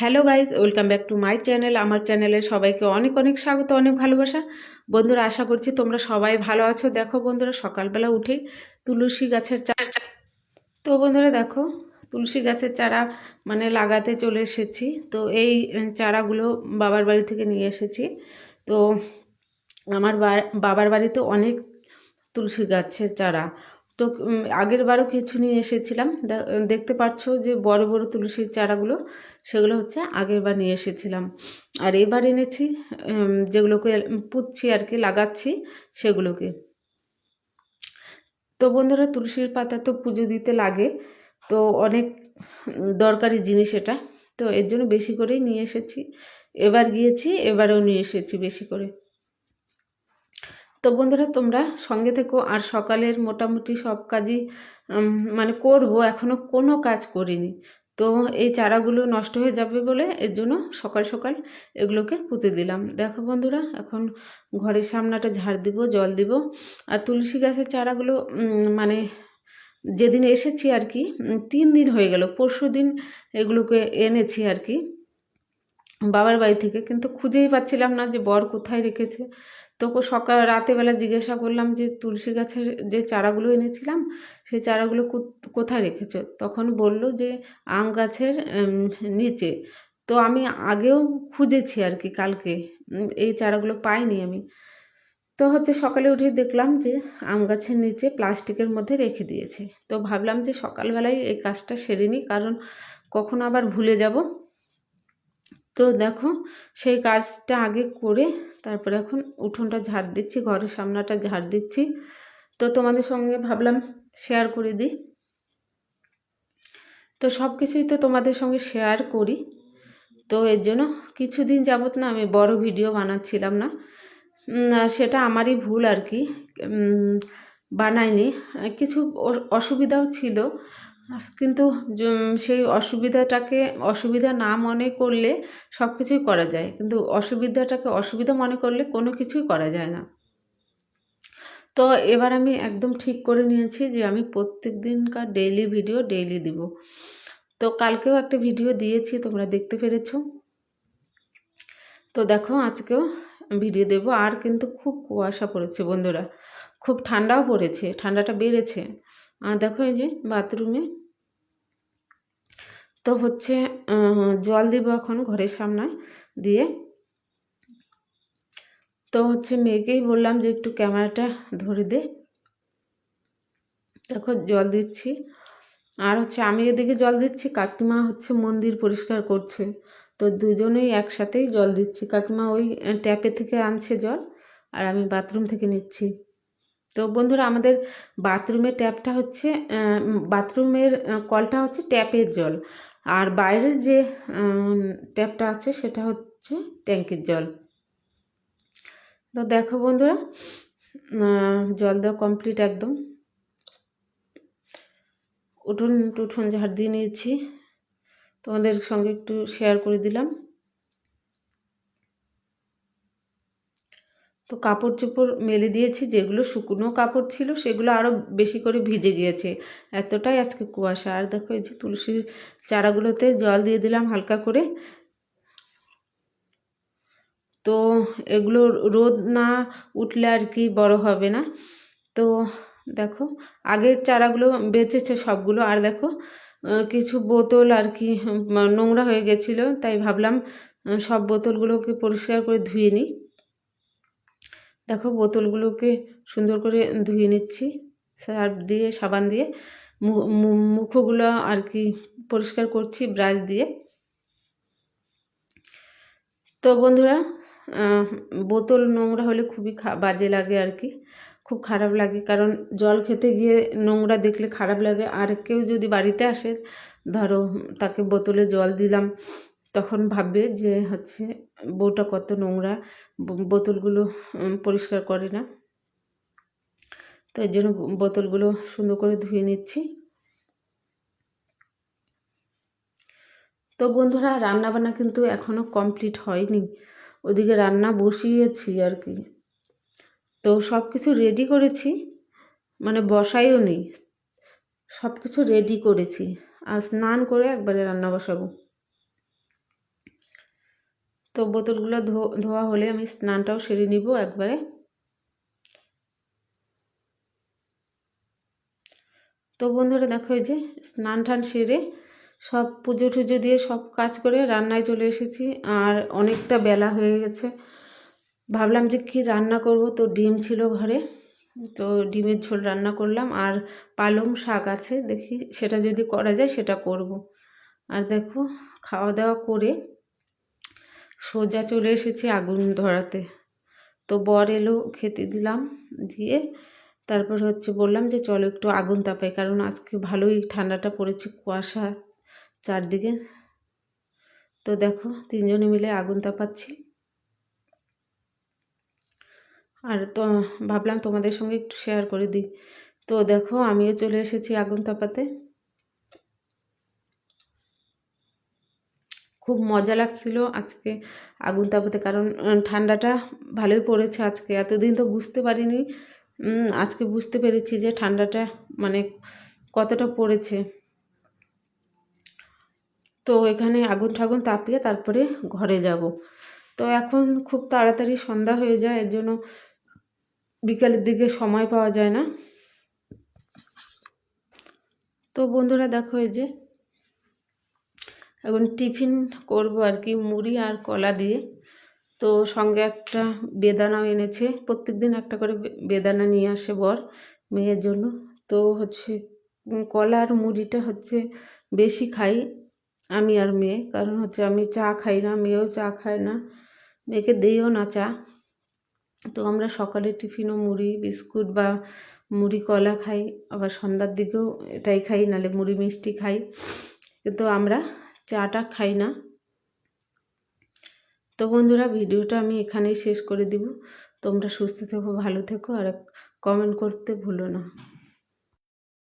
Hello guys, welcome back to my channel. আমার চ্যানেলে সবাইকে অনেক অনেক স্বাগত, অনেক ভালোবাসা। বন্ধুরা, আশা করছি তোমরা সবাই ভালো আছো। দেখো বন্ধুরা, সকালবেলা উঠেই তুলসী গাছের তো বন্ধুরা দেখো, তুলসী গাছের চারা লাগাতে চলে এসেছি। তো এই চারাগুলো বাবার বাড়ি থেকে নিয়ে এসেছি। তো আমার বাবার বাড়িতে অনেক তুলসী গাছের চারা। তো আগের বারও কিছু নিয়ে এসেছিলাম। দেখতে পাচ্ছ যে বড় বড় তুলসীর চারাগুলো, সেগুলো হচ্ছে আগের বার নিয়ে এসেছিলাম। আর এবার এনেছি যেগুলোকে পুঁতছি আর কি, লাগাচ্ছি সেগুলোকে। তো বন্ধুরা, তুলসীর পাতা তো পুজো দিতে লাগে, তো অনেক দরকারি জিনিস এটা। তো এর জন্য বেশি করেই নিয়ে এসেছি। এবার গিয়েছি, এবারেও নিয়ে এসেছি বেশি করে। তো বন্ধুরা, তোমরা সঙ্গে থেকো। আর সকালের মোটামুটি সব কাজই করব, এখনও কোনো কাজ করিনি। তো এই চারাগুলো নষ্ট হয়ে যাবে বলে এর জন্য সকাল সকাল এগুলোকে পুঁতে দিলাম। দেখো বন্ধুরা, এখন ঘরের সামনাটা ঝাড় দিব, জল দিব। আর তুলসী গাছের চারাগুলো যেদিন এসেছি আর কি, 3 দিন হয়ে গেল। পরশুদিন এগুলোকে এনেছি আর কি বাবার বাড়ি থেকে, কিন্তু খুঁজেই পাচ্ছিলাম না যে বর কোথায় রেখেছে। তো রাতেবেলা জিজ্ঞাসা করলাম যে তুলসী গাছের যে চারাগুলো এনেছিলাম সেই চারাগুলো কোথায় রেখেছো। তখন বলল যে আম গাছের নিচে। তো আমি আগেও খুঁজেছি আর কি, কালকে এই চারাগুলো পাইনি আমি। তো হচ্ছে সকালে উঠে দেখলাম যে আম গাছের নিচে প্লাস্টিকের মধ্যে রেখে দিয়েছে। তো ভাবলাম যে সকালবেলায় এই কাজটা সেরে নিই, কারণ কখন আবার ভুলে যাব। তো দেখো, সেই কাজটা আগে করে তারপরে এখন উঠোনটা ঝাড় দিচ্ছি, ঘরের সামনাটা ঝাড় দিচ্ছি। তো তোমাদের সঙ্গে ভাবলাম শেয়ার করে দিই। তো সব কিছুই তো তোমাদের সঙ্গে শেয়ার করি। তো এর জন্য কিছুদিন যাবত না আমি বড় ভিডিও বানাচ্ছিলাম না। সেটা আমারই ভুল আর কি, বানাইনি। কিছু অসুবিধাও ছিল, কিন্তু সেই অসুবিধা না মনে করলে সব কিছুই করা যায়, কিন্তু অসুবিধাটাকে অসুবিধা মনে করলে কোনো কিছুই করা যায় না। তো এবার আমি একদম ঠিক করে নিয়েছি যে আমি প্রত্যেক দিনকার ডেইলি ভিডিও ডেইলি দিব। তো কালকেও একটা ভিডিও দিয়েছি, তোমরা দেখতে পেরেছো। তো দেখো, আজকেও ভিডিও দেব। আর কিন্তু খুব কুয়াশা পড়েছে বন্ধুরা, খুব ঠান্ডাও পড়েছে, ঠান্ডাটা বেড়েছে। আর দেখো, এই যে বাথরুমে তো হচ্ছে জল দিব এখন ঘরের সামনে দিয়ে। তো হচ্ছে মেয়েকেই বললাম যে একটু ক্যামেরাটা ধরে দে। দেখো জল দিচ্ছি, আর হচ্ছে আমি এদিকে জল দিচ্ছি, কাকিমা হচ্ছে মন্দির পরিষ্কার করছে। তো দুজনেই একসাথেই জল দিচ্ছি। কাকিমা ওই ট্যাপে থেকে আনছে জল, আর আমি বাথরুম থেকে নিচ্ছি। তো বন্ধুরা, আমাদের বাথরুমের ট্যাপটা হচ্ছে বাথরুমের কলটা হচ্ছে ট্যাপের জল, আর বাইরের যে ট্যাপটা আছে সেটা হচ্ছে ট্যাঙ্কির জল। তো দেখো বন্ধুরা, জল দেওয়া কমপ্লিট একদম। উঠোন ঝাড় দিয়ে নিয়েছি, তোমাদের সঙ্গে একটু শেয়ার করে দিলাম। তো কাপড় চোপড় মেলে দিয়েছি, যেগুলো শুকনো কাপড় ছিল সেগুলো আরও বেশি করে ভিজে গিয়েছে, এতটাই আজকে কুয়াশা। আর দেখো, এই যে তুলসীর চারাগুলোতে জল দিয়ে দিলাম হালকা করে। তো এগুলো রোদ না উঠলে আর কি বড় হবে না। তো দেখো, আগের চারাগুলো বেঁচেছে সবগুলো। আর দেখো, কিছু বোতল আর কি নোংরা হয়ে গেছিলো, তাই ভাবলাম সব বোতলগুলোকে পরিষ্কার করে ধুয়ে নিই। দেখো, বোতলগুলোকে সুন্দর করে ধুয়ে নিচ্ছি সার্ফ দিয়ে, সাবান দিয়ে। মুখগুলো আর কি পরিষ্কার করছি ব্রাশ দিয়ে। তো বন্ধুরা, বোতল নোংরা হলে খুবই বাজে লাগে আর কি, খুব খারাপ লাগে। কারণ জল খেতে গিয়ে নোংরা দেখলে খারাপ লাগে। আর কেউ যদি বাড়িতে আসে, ধরো তাকে বোতলে জল দিলাম, তখন ভাববে যে হচ্ছে বউটা কত নোংরা, বোতলগুলো পরিষ্কার করে না। তো এর জন্য বোতলগুলো সুন্দর করে ধুয়ে নিচ্ছি। তো বন্ধুরা, রান্নাবান্না কিন্তু এখনও কমপ্লিট হয়নি, ওদিকে রান্না বসিয়েছি আর কি। তো সব কিছু রেডি করেছি, বসাইও নি, সব কিছু রেডি করেছি। আর স্নান করে একবারে রান্না বসাবো। তো বোতলগুলো ধোয়া হলে আমি স্নানটাও সেরে নিব একবারে। তো বন্ধুরা দেখো, এই যে স্নান টান সেরে সব পুজো টুজো দিয়ে সব কাজ করে রান্নায় চলে এসেছি। আর অনেকটা বেলা হয়ে গেছে, ভাবলাম যে কি রান্না করব। তো ডিম ছিল ঘরে, তো ডিমের ঝোল রান্না করলাম। আর পালং শাক আছে, দেখি সেটা যদি করা যায় সেটা করব। আর দেখো, খাওয়া দাওয়া করে সোজা চলে এসেছি আগুন ধরাতে। তো বর এলো, খেতে দিলাম, দিয়ে তারপর বললাম যে চলো একটু আগুন তাপাই, কারণ আজকে ভালোই ঠান্ডাটা পড়েছে, কুয়াশা চারদিকে। তো দেখো, তিনজনে মিলে আগুন তাপাচ্ছি। আর তো ভাবলাম তোমাদের সঙ্গে একটু শেয়ার করে দিই। তো দেখো, আমিও চলে এসেছি আগুন তাপাতে। খুব মজা লাগছিল আজকে আগুন তাপাতে, কারণ ঠান্ডাটা ভালোই পড়েছে আজকে। এতদিন তো বুঝতে পারিনি, আজকে বুঝতে পেরেছি যে ঠান্ডাটা মানে কতটা পড়েছে। তো এখানে আগুন ঠাগুন তাপিয়ে তারপরে ঘরে যাব। তো এখন খুব তাড়াতাড়ি সন্ধ্যা হয়ে যায়, এর জন্য বিকালের দিকে সময় পাওয়া যায় না। তো বন্ধুরা দেখো, এই যে এখন টিফিন করব আর কি, মুড়ি আর কলা দিয়ে। তো সঙ্গে একটা বেদানাও এনেছে, প্রত্যেকদিন একটা করে বেদানা নিয়ে আসে বর মেয়ের জন্য। তো কলা আর মুড়িটা বেশি খাই আমি আর মেয়ে, কারণ আমি চা খাই না, মেয়েও চা খায় না, মেয়েকে দিইও না চা। তো আমরা সকালে টিফিনও মুড়ি বিস্কুট বা মুড়ি কলা খাই, আবার সন্ধ্যার দিকেও এটাই খাই, নাহলে মুড়ি মিষ্টি খাই, কিন্তু আমরা চাটা খাই না। তো বন্ধুরা, ভিডিওটা আমি এখানেই শেষ করে দিব। তোমরা সুস্থ থেকো, ভালো থেকো, আর কমেন্ট করতে ভুলো না।